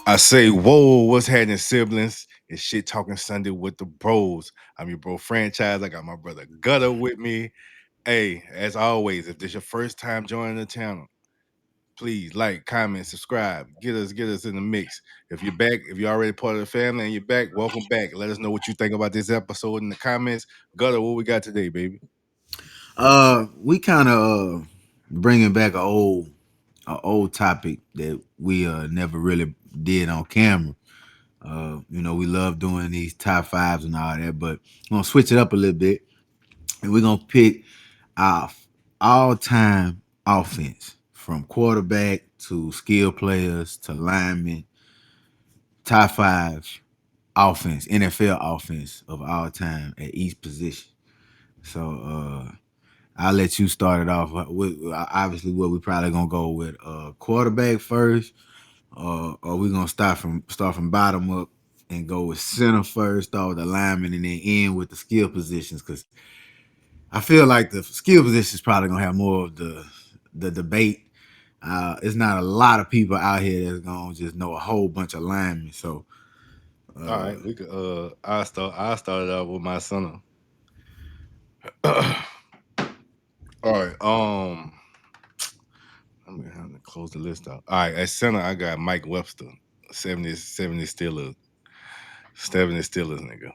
I say, whoa, what's happening, siblings? It's Shit Talking Sunday with the bros. I'm your bro franchise. I got my brother Gutter with me. Hey, as always, if this your first time joining the channel, please like, comment, subscribe. Get us in the mix. If you're back, if you're already part of the family and you're back, welcome back. Let us know what you think about this episode in the comments. Gutter, what we got today, baby? We kind of bringing back a old topic that we never really did on camera. We love doing these top fives and all that, but we're gonna switch it up a little bit, and we're gonna pick our all-time offense from quarterback to skill players to linemen, top five offense, NFL offense of all time at each position. So I'll let you start it off with obviously what we probably gonna go with quarterback first, or we gonna start from bottom up and go with center first, start with the lineman, and then end with the skill positions because I feel like the skill positions probably gonna have more of the debate. It's not a lot of people out here that's gonna just know a whole bunch of linemen. So All uh, right, we could I started out with my center. All right. I'm gonna have to close the list out. All right, at center, I got Mike Webster, 70 Steelers. 70 Steelers, nigga.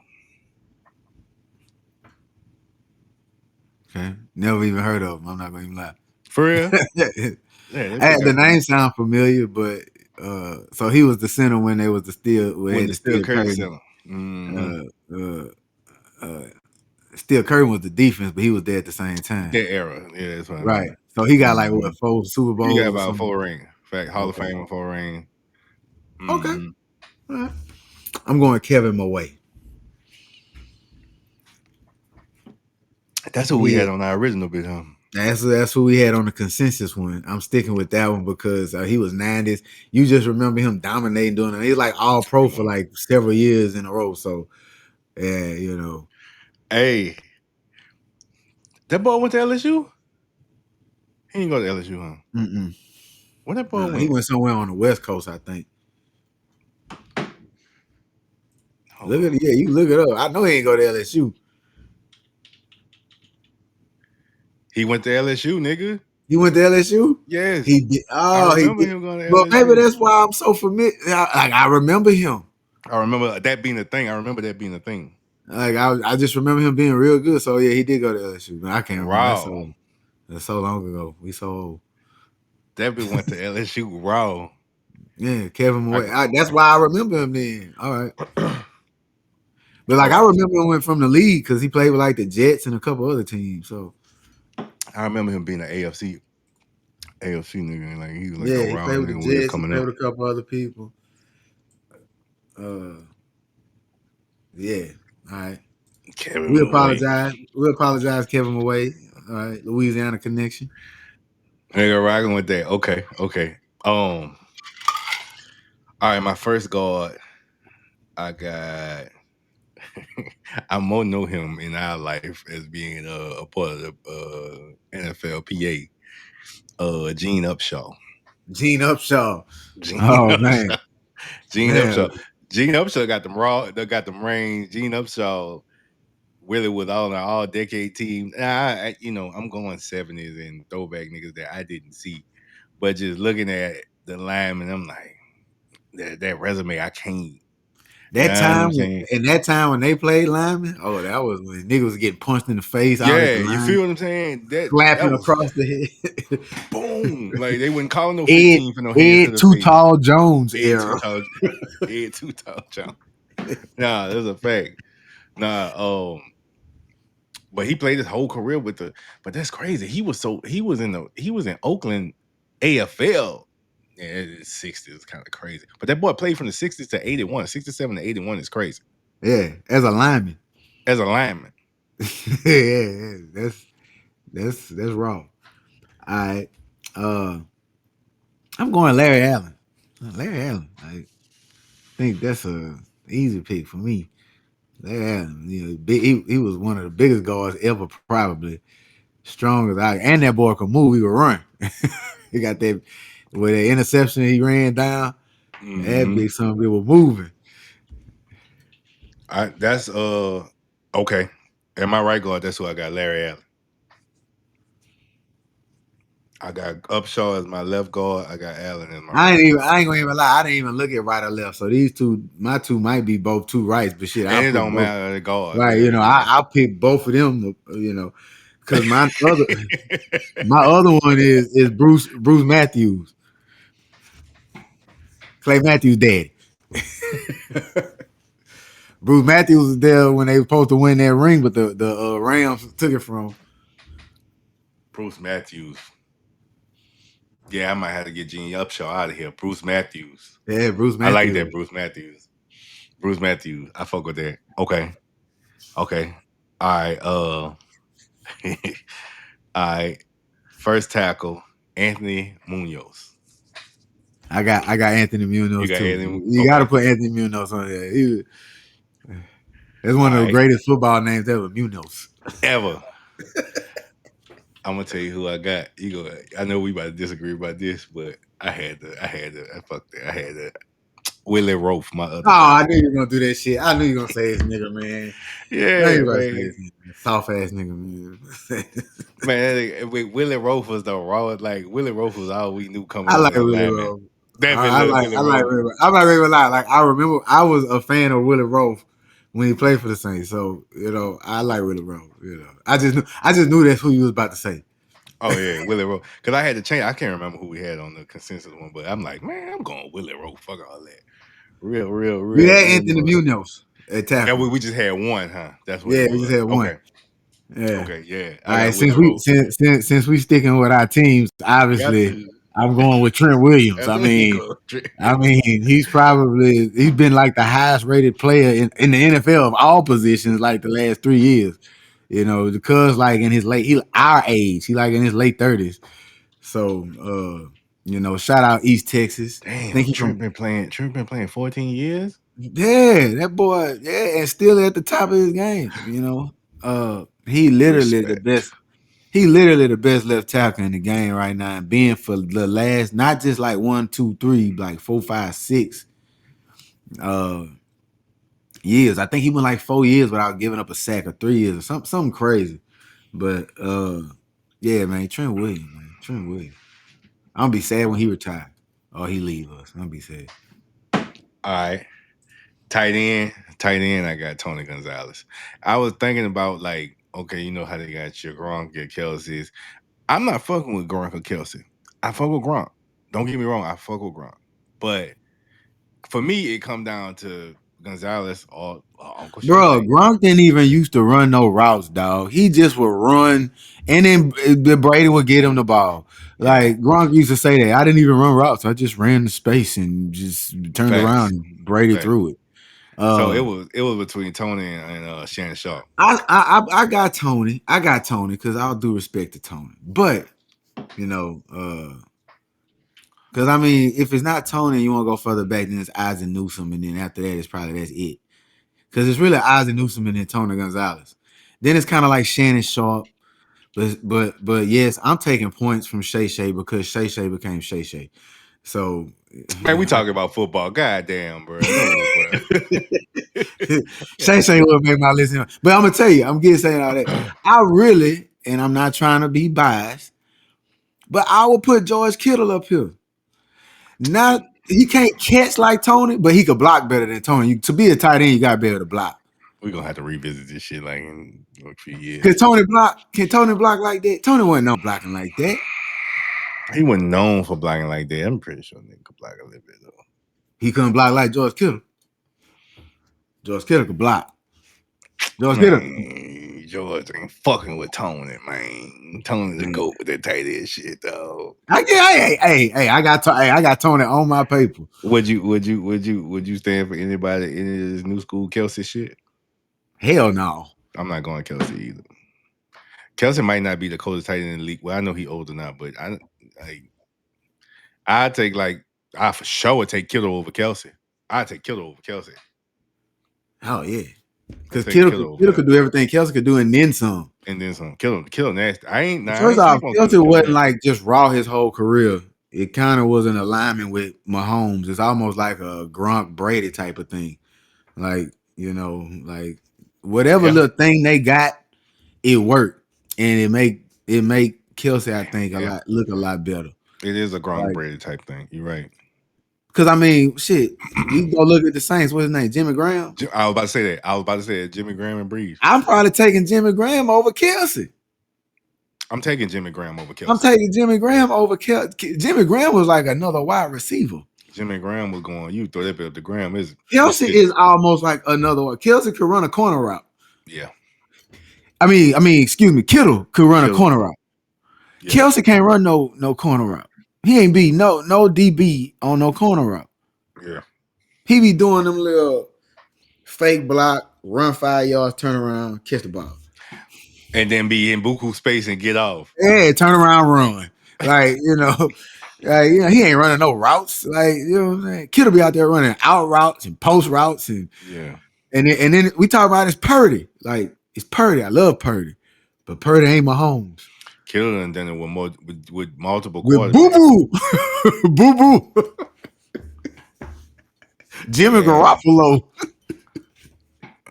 okay, never even heard of them. I'm not gonna even lie. For real? Yeah, that boy The got name sound familiar, but so he was the center when they was the steel we when had the the Steel steel Curtain curtain. center. Mm-hmm. Uh, uh, uh, Steel curtain was the defense, but he was there at the same time. That era. Yeah, that's what I Right. mean. So he got like Mm-hmm. what 4 Super He got Bowls or about something. 4 ring. Fact, Hall of Okay. Fame 4 ring. Okay. Mm-hmm. All right. I'm going Kevin Away. That's what we Yeah. had on our original bit, huh? That's who we had on the consensus one. I'm sticking with that one because he was 90s. You just remember him dominating doing it. He's like all pro for like several years in a row. So yeah. Hey, that boy went to LSU? He didn't go to LSU, huh? Mm-mm. Where that boy He went? went somewhere on the West Coast, I think. Hold Look at on. it. Yeah, you look it up. I know he ain't go to LSU. He went to LSU, nigga. He went to LSU. Yes. He did. I Oh, he remember did. him going to Well, maybe LSU. that's why I'm so familiar. I remember him. I remember that being the thing. I remember that being the thing. Like I just remember him being real good. So yeah, he did go to LSU. But I can't remember. Raw. That's so long ago. We so old. That bitch went to LSU raw. Yeah, Kevin I, Moore. That's why I remember him then. All right. But all like I right. remember him went from the league because he played with like the Jets and a couple other teams. So I remember him being an AFC nigga. Like he was like yeah, he played around with the nigga when he was Jets. He coming played up. with a couple other people. Uh, yeah. All right. Kevin We Away. apologize. We apologize, Kevin Away. All right, Louisiana connection. Nigga rocking with that. Okay. All right, my first guard, I got I more know him in our life as being a part of the NFLPA. Gene Upshaw. Gene Upshaw. Gene Oh Upshaw. man, Gene man. Upshaw. Gene Upshaw got them raw. They got them range. Gene Upshaw really with all decade team. I'm going 70s and throwback niggas that I didn't see, but just looking at the lineman, I'm like that resume. I can't. You That know what I'm time saying? in that time when they played lineman, oh, that was when niggas was getting punched in the face out at Yeah, the you line, feel what I'm saying? That slapping was across the head. boom. Like they wouldn't call no Ed 15 for no hands Ed to the Too face. Tall Jones Ed too era. tall. Ed too tall, John. Nah, that's a fact. Nah, but he played his whole career with the. But that's crazy. He was in Oakland, AFL. Yeah, 60s is kind of crazy. But that boy played from the 60s to 81. 67 to 81 is crazy Yeah, as a lineman. as a lineman. Yeah, that's wrong. All right. Uh I'm going Larry Allen. Larry Allen. I think that's a easy pick for me. Larry Allen, he was one of the biggest guards ever, probably strong as and that boy could move. He could run. He got that with the interception he ran down. That Mm-hmm. big son of it was moving. That's okay. At my right guard, that's who I got. Larry Allen. I got Upshaw as my left guard. I got Allen as my right guard. I ain't gonna even lie. I didn't even look at right or left. So these two, my two might be both two rights, but shit, I'll And it put don't both. matter the guard. Right, Yeah. I'll pick both of them. Because my other one is Bruce Matthews, Clay Matthews' dad. Bruce Matthews was there when they were supposed to win that ring, but the Rams took it from him. Bruce Matthews. Yeah, I might have to get Gene Upshaw out of here. Bruce Matthews. Yeah, Bruce I like that Matthews. Bruce Matthews. Bruce Matthews. I fuck with that. Okay. Okay. All right. All right. First tackle, Anthony Munoz. I got Anthony You Munoz got too. Anthony. You got to Okay. put Anthony Munoz on there. That's All one of the right. greatest football names ever, Munoz. Ever. I'm gonna tell you who I got. You go. I know we about to disagree about this, but I fucked it. I had to Willie Rofe, my Oh, other I tackle. knew you were gonna do that shit. I knew you were gonna say this nigga, man. I knew Yeah, you were gonna say man. this nigga. Soft ass nigga, man. Man, Willie Rofe was the raw. Like Willie Rofe was all we knew coming I like into the Willie lineman. Rowe. Devin loved Willie I like Rofe. Willie Rowe. I'm not gonna lie. Like I remember I was a fan of Willie Rowe when he played for the Saints. So, I like Willie Rowe. I just knew that's who you was about to say. Oh yeah, Willie Rofe. Because I had to change. I can't remember who we had on the consensus one, but I'm like, man, I'm going Willie Rofe. Fuck all that. We had Real. Anthony Munoz at That tackle. we just had one, huh? That's what it Yeah, we just was. had one. Okay. Yeah. Okay. Yeah. All I right. got Willie Rofe. Since we sticking with our teams, Got obviously to. I'm going with Trent Williams. That's what he goes. He's been like the highest rated player in the NFL of all positions like the last 3 years. Because like in his late he our age, he like in his late 30s. So shout out East Texas. I think Damn, he from Trent been playing 14 years. yeah, that boy, yeah, and still at the top of his game, he literally the Respect. best. He literally the best left tackle in the game right now, and being for the last not just like 1, 2, 3, like 4, 5, 6 uh years. I think he went like 4 years without giving up a sack, or 3 years, or something crazy. But yeah, man, Trent Williams, man, Trent Williams. I'm gonna be sad when he retire or he leave us. I'm gonna be sad. All right. Tight end. Tight end, I got Tony Gonzalez. I was thinking about like, okay, you know how they got your Gronk, your Kelce's. I'm not fucking with Gronk or Kelce. I fuck with Gronk. Don't get me wrong, I fuck with Gronk. But for me, it come down to Gonzalez or Uncle Bro, Shay. Gronk didn't even used to run no routes, dog. He just would run, and then the Brady would get him the ball. Yeah. Like Gronk used to say that I didn't even run routes. I just ran the space and just turned around Facts. and Brady Facts. threw it. So Uh, it was between Tony and Shannon Sharp. I got Tony. I got Tony because I'll do respect to Tony. But because I mean, if it's not Tony, you want to go further back, then it's Isaac Newsom, and then after that, that's it. Because it's really Isaac Newsom and then Tony Gonzalez. Then it's kind of like Shannon Sharp. But yes, I'm taking points from Shay Shay because Shay Shay became Shay Shay. So Man, we talking about football. God damn, bro. No, bro. Shay Shay will make my list. But I'm gonna tell you, I'm getting saying all that. I really, and I'm not trying to be biased, but I will put George Kittle up here. Not he can't catch like Tony, but he could block better than Tony. To be a tight end, you gotta be able to block. We're gonna have to revisit this shit like in a few Can years. Tony block like that? Tony wasn't no blocking like that. He wasn't known for blocking like that. I'm pretty sure nigga could block a little bit though. He couldn't block like George Kittle. George Kittle could block. George Kittle. Man, George ain't fucking with Tony, man. Tony the goat with that tight end shit, though. I got Tony on my paper. Would you stand for anybody any of this new school Kelce shit? Hell no. I'm not going Kelce either. Kelce might not be the coldest tight end in the league. Well, I know he older now, but I take I for sure would take Kittle over Kelce. I take Kittle over Kelce. Oh yeah. Because Kittle Kittle could do everything Kelce could do and then some. And then some. Kittle nasty. I ain't First off, sleep on Kelce Kittle. wasn't like just raw his whole career. it kind of was an alignment with Mahomes. It's almost like a Gronk Brady type of thing. Like, like whatever Yeah, little thing they got, it worked. And it make Kelce, I think, a yeah. lot look a lot better. It is a Gronk Like, Brady type thing. You're right. cause I mean, shit, you go look at the Saints, what's his name? Jimmy Graham. I was about to say that. I was about to say that. Jimmy Graham and Breeze. I'm probably taking Jimmy Graham over Kelce. I'm taking Jimmy Graham over I'm Kelce. taking Jimmy Graham over Kelce. Jimmy Graham was like another wide receiver. Jimmy Graham was going. You throw that bit up the Graham is it's Kelce fifty. is almost like another one. Kelce could run a corner route. Yeah, Excuse me. Kittle could run a Kittle. corner route. Yeah, Kelce can't run no corner route. He ain't beat no DB on no corner route. yeah. He be doing them little fake block, run 5 yards, turn around, catch the ball. And then be in buku space and get off. Yeah, turn around, run. Like, he ain't running no routes. Like, you know what I'm saying? Kittle be out there running out routes and post routes Yeah, and then we talk about it's Purdy. Like, it's Purdy. I love Purdy. But Purdy ain't Mahomes. Kittle and then with more with multiple With Boo quarterbacks. Boo. Boo Boo. Jimmy Yeah, Garoppolo.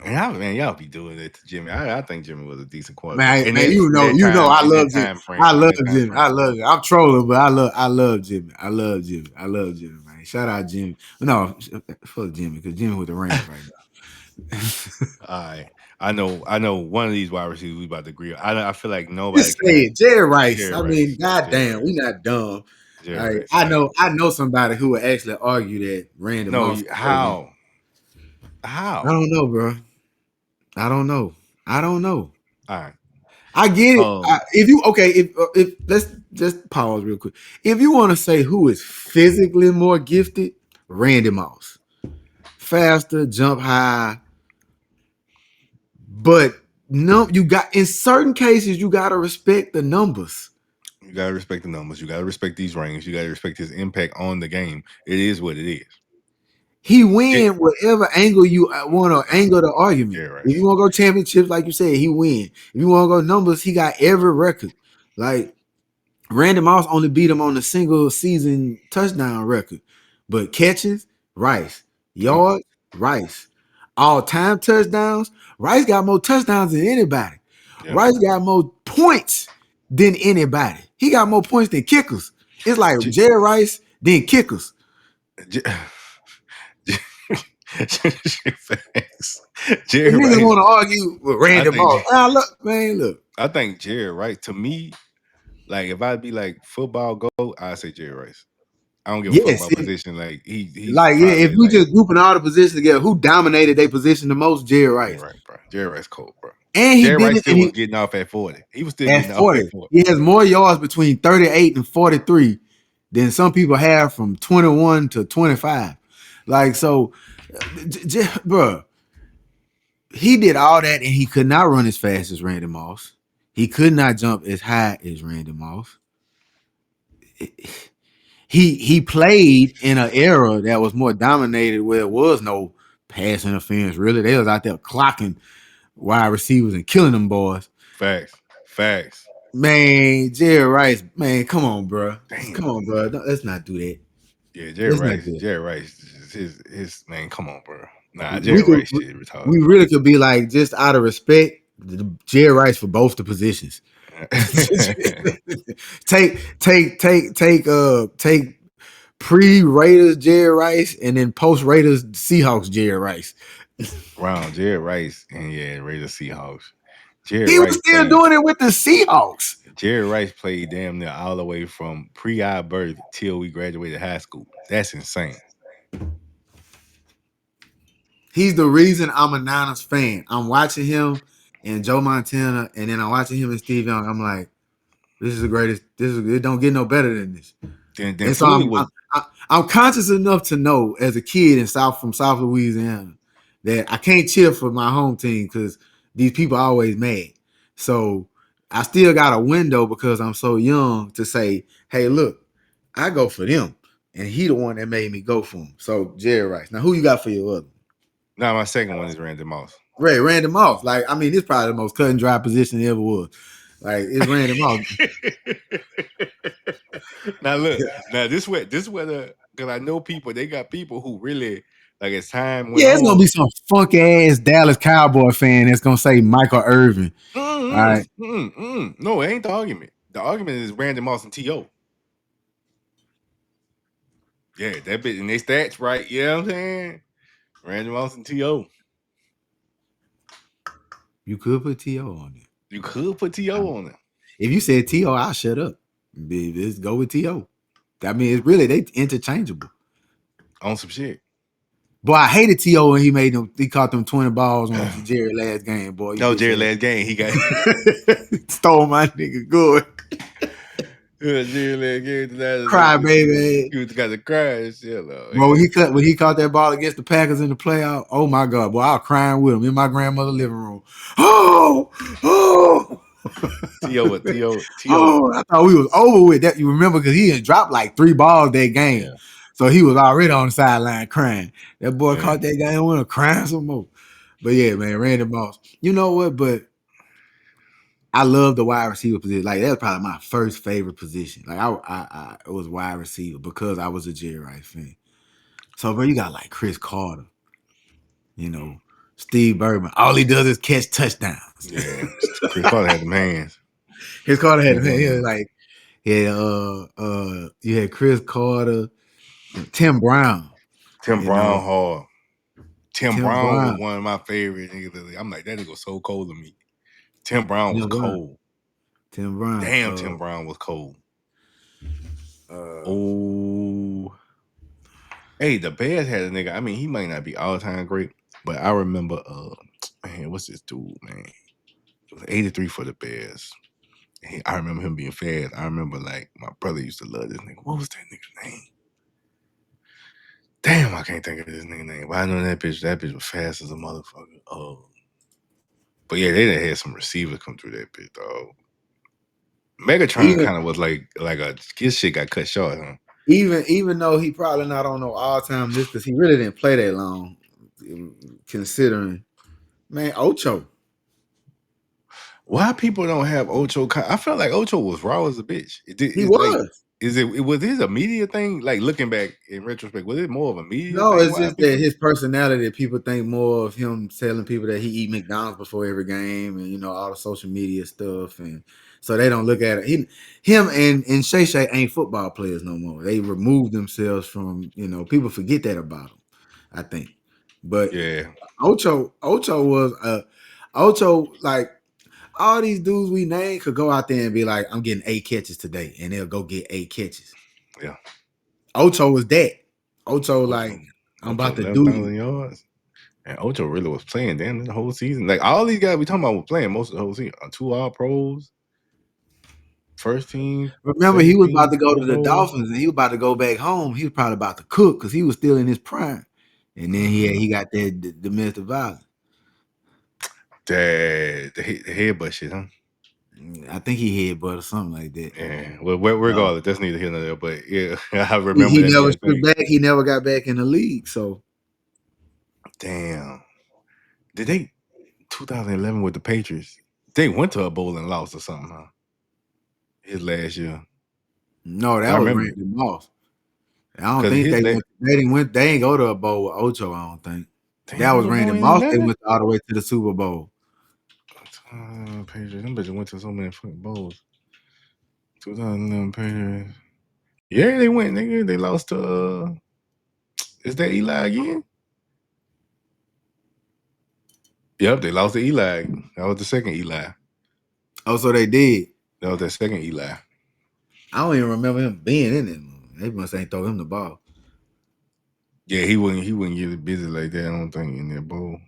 y'all be doing it to Jimmy. I think Jimmy was a decent quarterback Man, I in that love Jimmy. time frame. I In love that time Jimmy. frame. I love Jimmy. I'm trolling, but I love Jimmy. I love Jimmy. I love Jimmy, man. Shout out Jimmy. No, fuck Jimmy, because Jimmy with the Rams right now. All right. I know one of these wide receivers we about to agree on. I feel like nobody Just can say have it. Jerry Rice. Jerry I mean, Rice. Jerry goddamn, we Rice. not dumb. Jerry Like, Rice. I know somebody who would actually argue that Randy No, Moss is better than. how? I How? don't know, bro. I don't know. I don't know. All right. I get it. Um, If you okay, if let's just pause real quick. If you want to say who is physically more gifted, Randy Moss, faster, jump high, but no, you got in certain cases you got to respect the numbers. you gotta respect the numbers. You gotta respect these rings. You gotta respect his impact on the game. It is what it is. He J- win whatever angle you want to angle the argument. Jerry If you Rice. want to go championships, like you said, he win. If you want to go numbers, he got every record. Like Randy Moss only beat him on the single season touchdown record, but catches, Rice, Yep. yards, Rice, all time touchdowns. Rice got more touchdowns than anybody. Yep. Rice got more points than anybody. He got more points than kickers. It's like J- Jerry Rice, then kickers. J- Facts. And Jerry niggas Rice. want to argue with I Randy think Moss. Ah, look, man, look. I think Jerry Rice. To me, like if I'd be like football go, I'd say Jerry Rice. I don't give a fuck Yes, about position. Like he's like yeah, if probably we like just grouping all the positions together, who dominated their position the most? Jerry Jerry Rice. Rice, bro. Jerry Rice cold, bro. And he Jerry did Rice it, still and was he getting off at 40. He was still at getting off 40. at 40. He has more yards between 38 and 43 than some people have from 21 to 25. Like, so, bro, he did all that and he could not run as fast as Randy Moss. He could not jump as high as Randy Moss. He played in an era that was more dominated where there was no pass interference, really. They was out there clocking wide receivers and killing them boys. Facts. Facts. Man, Jerry Rice, man, come on, bro. Damn. Come on, bro. Let's not do that. Yeah, Let's not do that. Jerry Rice, his man, come on, bro. Nah, We Jerry could, Rice shit retarded, we really could be like, just out of respect, Jerry Rice for both the positions. bro. Take pre Raiders Jerry Rice and then post Raiders Seahawks Jerry Rice. Round Jerry Rice and yeah, Raiders Seahawks. Jerry He was Rice still played doing it with the Seahawks. Jerry Rice played damn near all the way from pre-I birth till we graduated high school. That's insane. He's the reason I'm a Niners fan. I'm watching him and Joe Montana, and then I'm watching him and Steve Young. I'm like, this is the greatest. It don't get no better than this. Then And so Floyd was I'm conscious enough to know as a kid in South Louisiana that I can't cheer for my home team because these people are always mad. So I still got a window because I'm so young to say, hey, look, I go for them. And he the one that made me go for him. So Jerry Rice. Now who you got for your other? nah, my second one is Randy Moss. Randy Moss. Like, I mean, this probably the most cut and dry position there ever was. Like it's Randy Moss. Now look, now this where the because I know people they got people who really like as time went Yeah, it's gonna on. be some funk ass Dallas Cowboy fan that's gonna say Michael Irvin. All right. No, it ain't the argument. The argument is Randy Moss and T.O. Yeah, that bit and they stats right. You know what I'm saying? Randy Moss and T.O. You could put T.O. on it. You could put T.O. on it. If you said T.O., I'll shut up. Let's go with T.O. I mean, it's really they interchangeable. On some shit. Boy, I hated T.O. when he made them. He caught them 20 balls on Jerry last game. Boy, you No, bitch Jerry ass. last game he got Stole my nigga good. Jerry last game Cry tonight. baby. You got to cry and shit, though. Bro, when he caught that ball against the Packers in the playoff, oh my God, boy, I was crying with him in my grandmother's living room. Oh, oh, T.O. T.O. oh, I thought we was over with that. You remember because he had dropped like 3 balls that game. Yeah, So he was already on the sideline crying. That boy yeah. caught that game and went crying some more. But yeah, man, Randy Moss. You know what? But I love the wide receiver position. Like that was probably my first favorite position. Like I it was wide receiver because I was a Jerry Rice fan. So, bro, you got like Chris Carter, you know, Steve Bergman. All he does is catch touchdowns. Yeah. Chris Carter had them hands. Chris Carter had Chris him. Carter He was had- like, yeah, you had Chris Carter, Tim Brown. Tim You know, Brown hard. Tim Tim Brown was Brown, one of my favorite niggas. I'm like, that nigga was so cold to me. Tim Brown was Tim Brown, cold. Tim Brown. Damn, Tim Brown was cold. Uh, Oh. Hey, the Bears had a nigga. I mean, he might not be all time great, but I remember man, what's this dude, man? It was 83 for the Bears. I remember him being fast. I remember like my brother used to love this nigga. What was that nigga's name? Damn, I can't think of this nigga name. But I know that bitch was fast as a motherfucker. Oh. But yeah, they done had some receivers come through that bitch, dog. Megatron even kind of was like his shit got cut short, huh? even though he probably not on no all time list because he really didn't play that long, considering man Ocho. Why people don't have Ocho? I felt like Ocho was raw as a bitch. He It's like, was. it was his a media thing? Like looking back in retrospect, was it more of a media No, thing? it's Why just that people? his personality, people think more of him telling people that he eat McDonald's before every game and all the social media stuff. And so they don't look at it. Him and Shay Shay ain't football players no more. They removed themselves from, people forget that about them, I think. But Yeah, Ocho was Ocho, like all these dudes we named could go out there and be like, I'm getting 8 catches today, and they'll go get 8 catches. yeah. Ocho was that. Ocho, Ocho, like, I'm Ocho about to do you. 11,000 yards, and Ocho really was playing damn the whole season. Like all these guys we talking about were playing most of the whole season. 2 All Pros, first team, Remember, he second was about team, to go Pro to the Bowl. Dolphins, and he was about to go back home. He was probably about to cook because he was still in his prime. And then he got that domestic violence. The headbutt shit, huh? I think he headbutt or something like that. Yeah. Well, regardless, that's neither here nor there. But yeah, I He, remember he that never being a stood thing. back. He never got back in the league. So Damn. Did they 2011 with the Patriots? They went to a bowl and lost or something, huh? His last year. no, I that was remember Randy Moss. I don't because think his they last went. They didn't went. They ain't go to a bowl with Ocho. I don't think they that go was to bowl Randy in Moss. They 11. went all the way to the Super Bowl. Patriots. Them bitches went to so many fucking bowls. 2011 Patriots. Yeah, they went, nigga. They lost to is that Eli again? Yep, they lost to Eli. That was the second Eli. Oh, so they did. That was that second Eli. I don't even remember him being in it. They must ain't throw him the ball. Yeah, he wouldn't get busy like that, I don't think, in that bowl.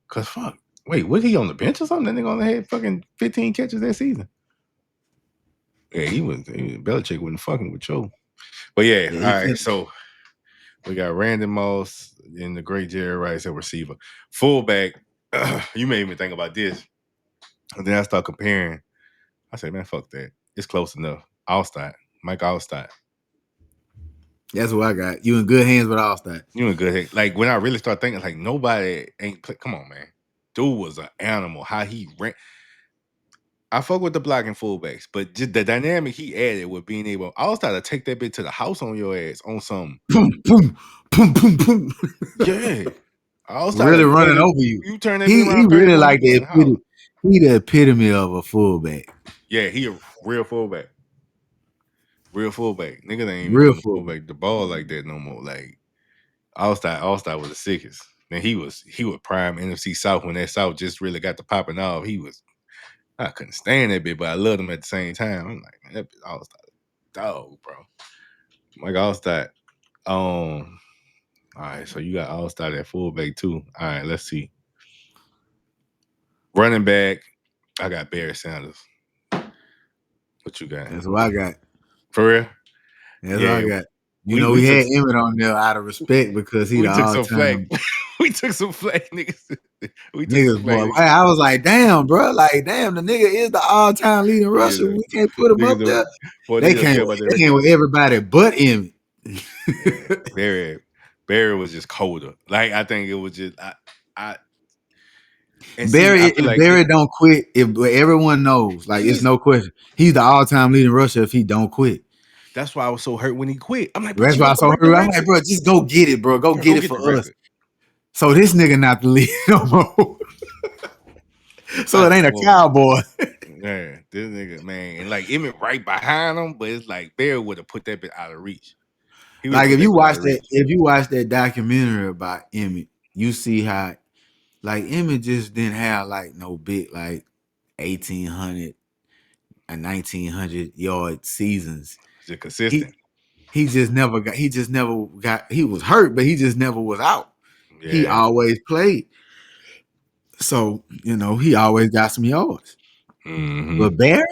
Cause fuck. Wait, was he on the bench or something? That nigga only had fucking 15 catches that season. Yeah, Belichick wasn't fucking with Joe. But yeah, Yeah, all he right. couldn't. So we got Randy Moss and the great Jerry Rice at receiver. Fullback, you may even think about this. And then I start comparing. I say, man, fuck that. It's close enough. Allstott. Mike Allstott. That's what I got. You in good hands with Allstott. You in good head. Like when I really start thinking, like nobody ain't play. Come on, man. Dude was an animal. How he ran. I fuck with the blocking fullbacks, but just the dynamic he added with being able, I was trying to take that bit to the house on your ass on some. Boom, boom, boom, boom, boom. Yeah, I was trying Really to running literally over you. you turn that bit He around really 31, you like was the in the house. epitome. He the epitome of a fullback. Yeah, he a real fullback. Real fullback. Niggas ain't even Real giving the fullback. fullback the ball like that no more. Like All-Star was the sickest. And he was prime NFC South when that South just really got to popping off. I couldn't stand that bit, but I loved him at the same time. I'm like, man, that bitch All-Star dog, bro. Like All-Star. All right, so you got All-Star at fullback too. All right, let's see. Running back, I got Barry Sanders. What you got? That's what I got. For real? That's what I Yeah. got. You We know, we we took had Emmett on there out of respect because he we the took all some flack. time We took some flack, niggas. We took some niggas, flack, boy. niggas. I was like, damn, bro. Like, damn, the nigga is the all time leading Yeah, rusher. We can't put him niggas up there. don't, boy, They niggas don't came. care about that They record. came with everybody but Emmett. Yeah, Barry was just colder. Like I think it was just I and see Barry, I feel if like Barry don't quit, if everyone knows, like it's he's no question, he's the all time leading rusher if he don't quit. that's why I was so hurt when he quit. I'm like, but That's you why I about to saw break the her. I'm like, record. bro, just go get it, bro. Go Bro, get go it get the for us. record. So this nigga not the lead no more. So I it said, ain't a well, cowboy. yeah, this nigga, man, and like Emmett right behind him, but it's like Barry would have put that bit out of reach. He would have Like put if that you bit out watch of that, reach. if you watch that documentary about Emmett, you see how like Emmett just didn't have like no big like 1,800 and 1,900 yard seasons. Just He consistent. he just never got he was hurt, but he just never was out. He Yeah. always played. So, he always got some yards. Mm-hmm. But Barry,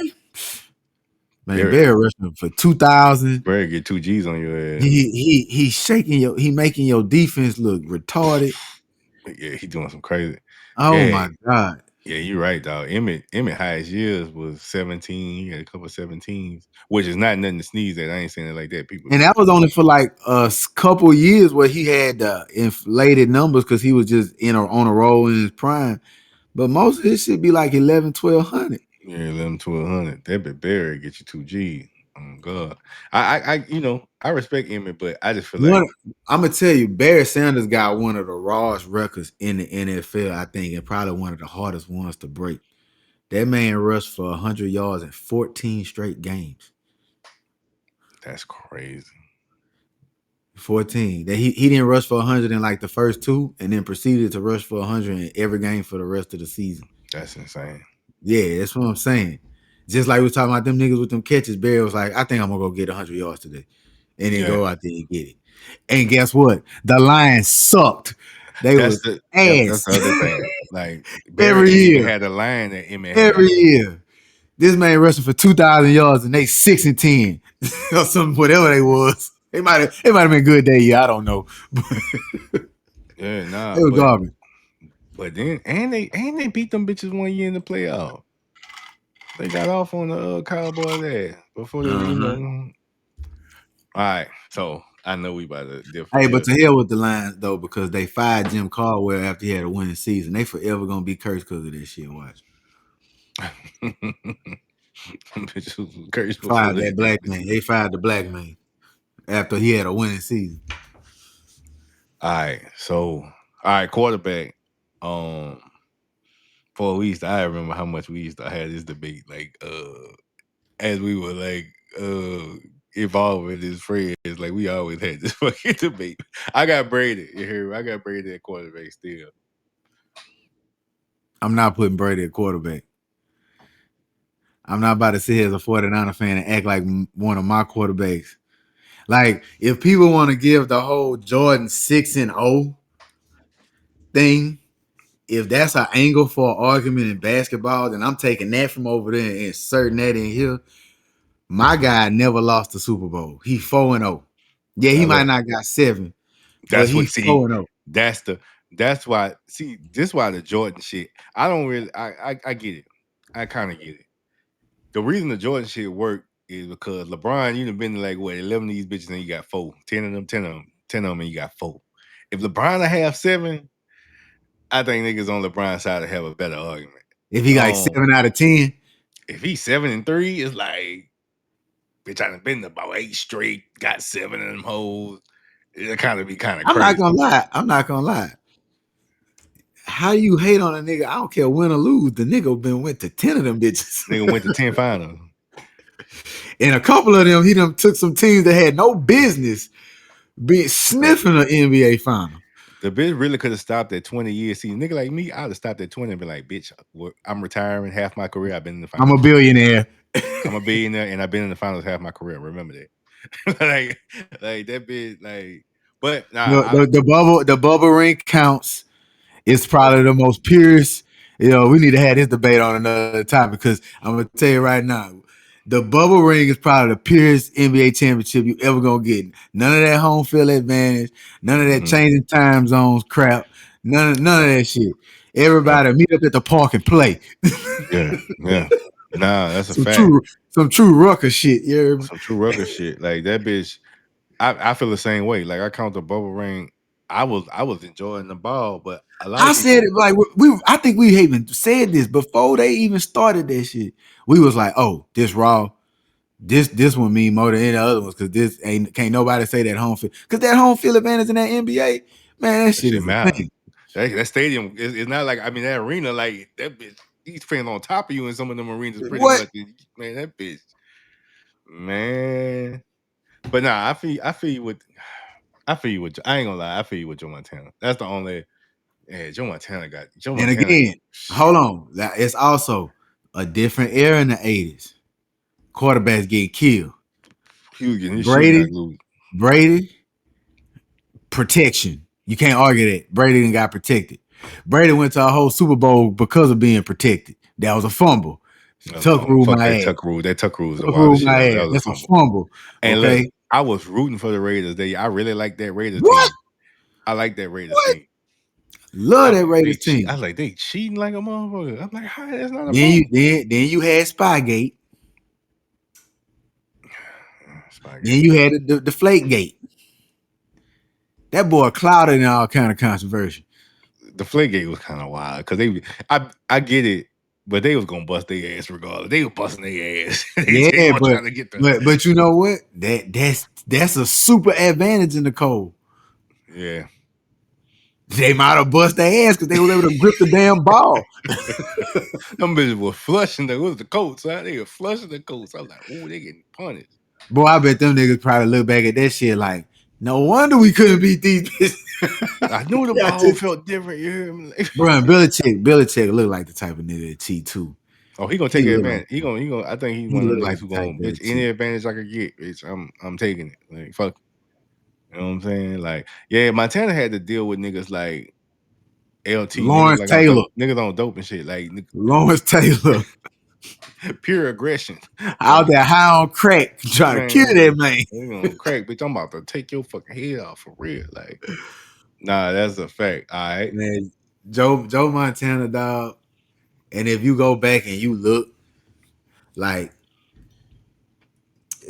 man, Barry, Barry rushing for 2,000. Barry get 2 G's on your ass. He shaking he making your defense look retarded. Yeah, he doing some crazy. Oh Yeah, my God. yeah, you're right, dog. Emmett highest years was 17. He had a couple of 17s, which is not nothing to sneeze at. I ain't saying it like that. People And that was only for like a couple years where he had inflated numbers because he was just on a roll in his prime. But most of this should be like 11, 1,200. yeah, 11 to 100. That bit Barry get you 2 G. Oh God, I respect Emmett, but I just feel like One, I'm gonna tell you, Barry Sanders got one of the rawest records in the NFL, I think, and probably one of the hardest ones to break. That man rushed for 100 yards in 14 straight games. that's crazy. 14. That he didn't rush for 100 in like the first two, and then proceeded to rush for 100 in every game for the rest of the season. That's insane. Yeah, that's what I'm saying. Just like we was talking about them niggas with them catches, Barry was like, I think I'm gonna go get 100 yards today. And then Yeah, go out there and get it. And guess what? The Lions sucked. They that's was that's ass the other thing. Like Barry every ain't even year. had the line that Emmett Every had. year. This man rushing for 2,000 yards and they 6-10 or something, whatever they was. It might have been good that year. I don't know. Yeah, They nah, was garbage. but then and they beat them bitches 1 year in the playoff. They got off on the Cowboys ass before they, Uh-huh. All right, so I know we about to differ Hey, but here. to hell with the Lions though, because they fired Jim Caldwell after he had a winning season. They forever gonna be cursed because of this shit. Watch. Bitches was cursed before Fired they that black man. They fired the black man after he had a winning season. All right, so all right, quarterback. Um, for I remember how much we used to have this debate, like as we were like involved with his friends, like we always had this fucking debate. I got Brady. You hear me? I got Brady at quarterback still. I'm not putting Brady at quarterback. I'm not about to sit here as a 49er fan and act like one of my quarterbacks. Like, if people want to give the whole Jordan 6-0 thing, if that's an angle for an argument in basketball, then I'm taking that from over there and inserting that in here. My guy never lost the Super Bowl. He 4-0. Yeah, he Now might look, not got 7, but that's he what see. 4-0. That's the that's why see this why the Jordan shit. I don't really I get it. I kind of get it. The reason the Jordan shit worked is because LeBron, you done been to like what 11 of these bitches and you got 4, 10 of them, 10 of them, 10 of them, and you got 4. If LeBron to have 7, I think niggas on LeBron's side to have a better argument. If he got Um, 7 out of 10, if he's 7-3, it's like, bitch, I done been to about 8 straight, got 7 of them hoes. It kind of be kind of I'm not crazy. gonna lie. I'm not gonna lie. How you hate on a nigga? I don't care win or lose. The nigga been went to 10 of them bitches. Nigga went to 10 finals. And a couple of them, he done took some teams that had no business being Fact. sniffing an NBA final. The bitch really could have stopped at 20 years. See, nigga like me, I'd have stopped at 20 and been like, bitch, I'm retiring. Half my career, I've been in the I'm a finals. billionaire. I'm a billionaire and I've been in the finals half my career. Remember that. like that bitch, like, but nah, The bubble ring counts. It's probably the most purest. We need to have this debate on another topic because I'm gonna tell you right now, the bubble ring is probably the purest NBA championship you ever gonna get. None of that home field advantage, none of that mhm, changing time zones crap, none of yeah, that shit. yeah, Everybody meet up at the park and play. yeah, yeah. Nah, that's a some fact. true some true rucker shit. Yeah. Some true rugged shit. Like that bitch, I feel the same way. Like I count the bubble ring. I was enjoying the ball, but a lot I of said people, it like I think we even said this before they even started that shit. We was like, oh, this raw. This one mean more than any other ones because this ain't can't nobody say that home field because that home field advantage in that NBA, man, that that shit shit is a matter. thing. That stadium is not like, I mean, that arena, like that bitch, he's playing on top of you in some of them arenas pretty What? much. Man, that bitch, man. But nah, I feel you with I ain't gonna lie, I feel you with Joe Montana. That's the only, yeah, Joe And Montana. again, hold on, it's also a different era in the '80s. Quarterbacks getting killed. He was getting his shit knocked Brady, loose. Brady, protection. You can't argue that. Brady didn't got protected. Brady went to a whole Super Bowl because of being protected. That was a fumble. That was a Tuck fumble. rule Fuck my that ass. Tuck rule. That Tuck rule is the Tuck rule wildest shit my ever. ass. That was a That's a fumble. fumble. And look, Okay. I was rooting for the Raiders. I really like that Raiders What? team. I like that Raiders What? team. Love I'm that like, Raiders I team. was like, they cheating like a motherfucker. I'm like, how that's not a Then you fumble? then you had Spygate. Then Spygate. you had the Flake Gate. That boy clouded in all kind of controversy. The Flake was kind of wild because I get it, but they was gonna bust their ass regardless. They was busting their ass. They Yeah, weren't but trying to get the, but you know what? That's a super advantage in the cold. yeah. They might have bust their ass because they was able to grip the damn ball. Them bitches were flushing the, what was the coats, huh? They were flushing the coats. I was like, ooh, they getting punished. Boy, I bet them niggas probably look back at that shit like, no wonder we couldn't beat these bitches. I knew the Yeah, ball felt different. You hear me? Like, bro, and Belichick look like the type of nigga that cheat too. oh, he gonna He take look like advantage. He gonna. I think he's he one of look them like niggas the who type gonna, that bitch, any cheat. advantage I could get, bitch, I'm taking it. Like fuck. You know what I'm saying? Like, yeah, Montana had to deal with niggas like LT, niggas Lawrence like on Taylor. dope, niggas on dope and shit. Like Lawrence Taylor pure aggression. out Like, there high on crack trying to kill that man, man. you gonna crack, bitch. I'm about to take your fucking head off for real. Like, nah, that's a fact. All right. Man, Joe Montana, dog. And if you go back and you look, like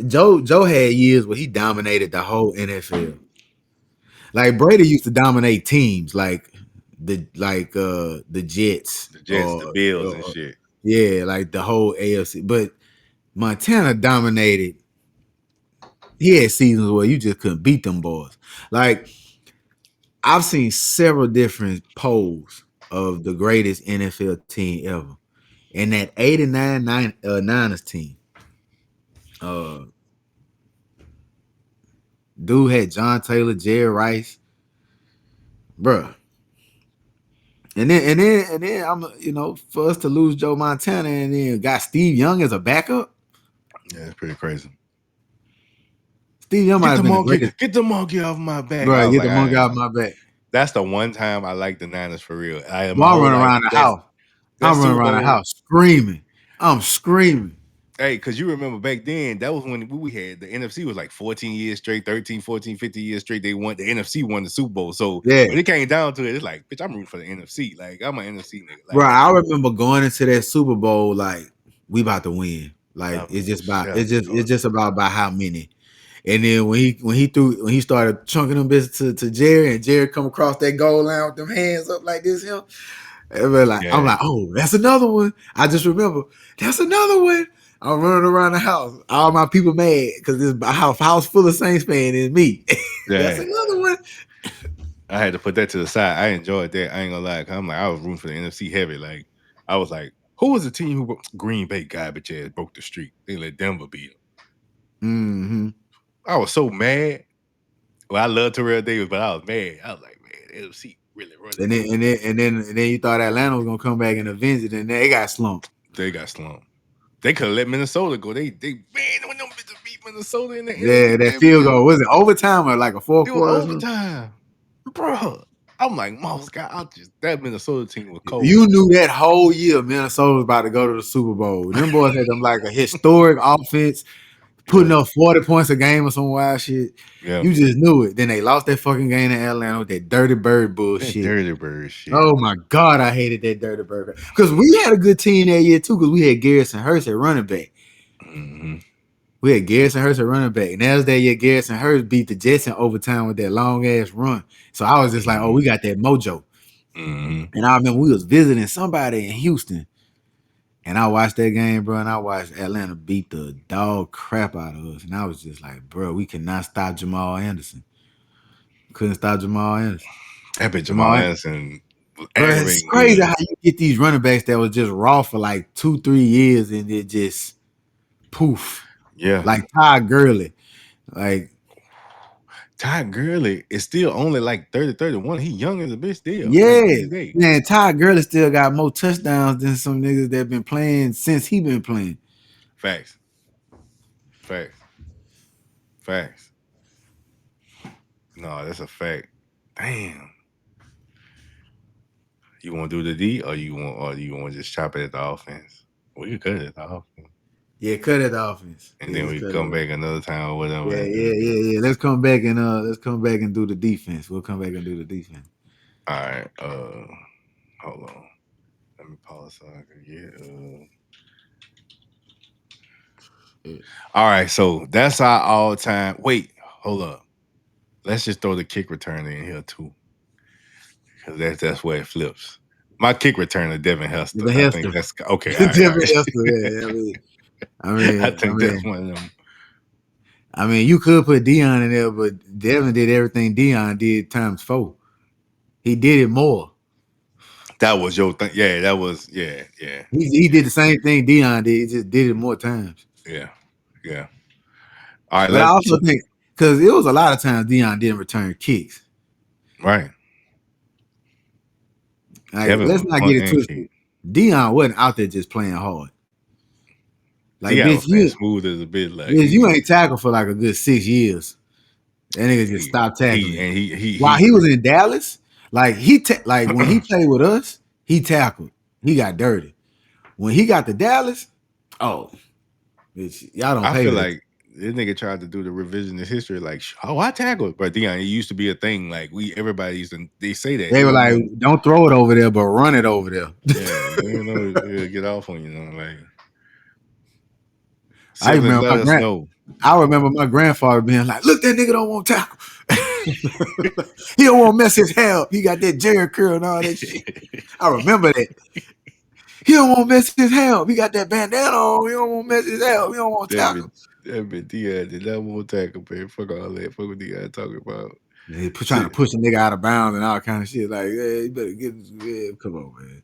Joe had years where he dominated the whole NFL. Like Brady used to dominate teams, like the Jets The Jets, the Bills and or shit. yeah, like the whole AFC. But Montana dominated. He had seasons where you just couldn't beat them boys. Like I've seen several different polls of the greatest NFL team ever. And that 89 Niners team, uh, dude had John Taylor, Jerry Rice, bruh. And then for us to lose Joe Montana and then got Steve Young as a backup. Yeah, it's pretty crazy. Steve Young might have been the greatest. Get the monkey off my back. I Bro, was get like, the all monkey right. out of my back. That's the one time I like the Niners for real. My Boy, I'm whole running life. around the That's house. that I'm running Super around the Bowl. house screaming. I'm screaming. Hey, because you remember back then, that was when we had the NFC was like 14 years straight, 13, 14, 50 years straight. The NFC won the Super Bowl. So Yeah. when it came down to it, it's like, bitch, I'm rooting for the NFC. Like, I'm an NFC nigga. Bro, Like, I remember going into that Super Bowl like we about to win. Like it's just about yeah, it's just about by how many. And then when he started chunking them bits to Jerry and Jerry come across that goal line with them hands up like this, him. And we're like, I'm Yeah, like, oh, that's another one. I just remember that's another one. I'm running around the house. All my people mad because this house full of Saints fan is me. That's yeah. another one. I had to put that to the side. I enjoyed that. I ain't gonna lie. 'Cause I'm like, I was rooting for the NFC heavy. Like, I was like, who was the team who Green Bay garbage ass broke the streak? They let Denver beat them. Mm-hmm. I was so mad. Well, I love Terrell Davis, but I was mad. I was like, man, the NFC really running And then this. and then you thought Atlanta was gonna come back and avenge it, and they got slumped. They got slumped. They could have let Minnesota go. They man, when them bitches beat Minnesota in the Yeah, NFC that field championship, goal was it overtime or like a fourth it was quarter or something? overtime, bro. I'm like, Moss got out. Just that Minnesota team was cold. You knew that whole year Minnesota was about to go to the Super Bowl. Them boys had them like a historic offense, putting Yeah, up 40 points a game or some wild shit. yeah. You just knew it. Then they lost that fucking game in Atlanta with that dirty bird That bullshit. dirty bird shit. Oh my God, I hated that dirty bird. Because we had a good team that year too, because we had Garrison Hurst at running back. Mm-hmm. We had Garrison Hurst at running back. And that was that year Garrison Hurst beat the Jets in overtime with that long ass run. So I was just like, oh, Mm-hmm. we got that mojo. Mm-hmm. And I remember we was visiting somebody in Houston. And I watched that game, bro, and I watched Atlanta beat the dog crap out of us. And I was just like, bro, we cannot stop Jamal Anderson. Couldn't stop Jamal Anderson. That bitch Jamal Jamal, Anderson was bro, it's aggravating crazy good. how you get these running backs that was just raw for like 2-3 years and it just poof. Yeah. Like Todd Gurley. Like, Ty Gurley is still only like 30, 31. He young as a bitch still. Like to yeah. this day. Man, Todd Gurley still got more touchdowns than some niggas that been playing since he been playing. Facts. Facts. Facts. No, that's a fact. Damn. You want to do the D or you want to just chop it at the offense? We could cut it at the offense. Yeah, cut it offense. And Yeah, then let's we cut it come off. back another time or whatever Yeah, and do yeah, the D. yeah, yeah. Let's come back and do the defense. We'll come back and do the defense. All right. Hold on. Let me pause so I can get Yeah. All right, so that's our all time. Wait, hold up. Let's just throw the kick returner in here too. Because that's where it flips. My kick returner, Devin Hester. The I think Hester. that's okay. All right, all Devin right. Hester, yeah. I mean, I I mean, I think that's mean, one of them. I mean, you could put Deion in there, but Devin did everything Deion did times four. He did it more. That was your thing. Yeah, that was yeah. He did the same thing Deion did. He just did it more times. Yeah, yeah. All right, But I let's also think because it was a lot of times Deion didn't return kicks. right. Like, Devin let's was not get punt it and twisted. kick. Deion wasn't out there just playing hard. Like, Dion bitch, was playing smooth as a bit. Like you ain't tackled for like a good 6 years. That nigga just stopped he tackling. and While he he was in Dallas, like like when he played with us, he tackled. He got dirty. When he got to Dallas, oh, bitch, y'all don't I pay feel that. like this nigga tried to do the revisionist history, like, oh, I tackled, but Dion, it used to be a thing. Like everybody used to, they say that They they were don't like, know. don't throw it over there, but run it over there. Yeah, they don't know it'll get off on you. Know, like I siblings, remember let us know. I remember my grandfather being like, look, that nigga don't want to tackle. He don't want to mess his hair up. He got that Jerry curl and all that shit. I remember that. He don't want to mess his hair up. He got that bandana on. He don't want to mess his hair up. He don't want to that tackle. been that been Dion did not want to tackle, man. Fuck all that. Fuck what Dion talking about. He trying to Si- push a nigga out of bounds and all kind of shit. Like, yeah, you better get. Yeah, come on, man.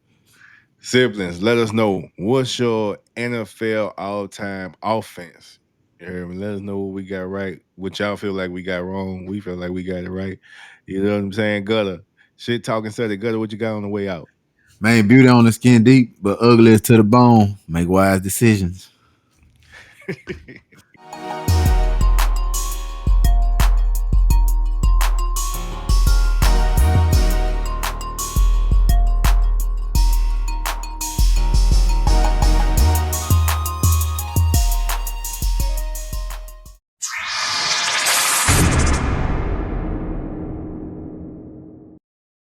Siblings, let us know what's your NFL all time offense. You hear me? Let us know what we got right. What y'all feel like we got wrong. We feel like we got it right. You know what I'm saying? Gutter. Shit talking Sunday. Gutter, what you got on the way out? Man, beauty on the skin deep, but ugly is to the bone. Make wise decisions.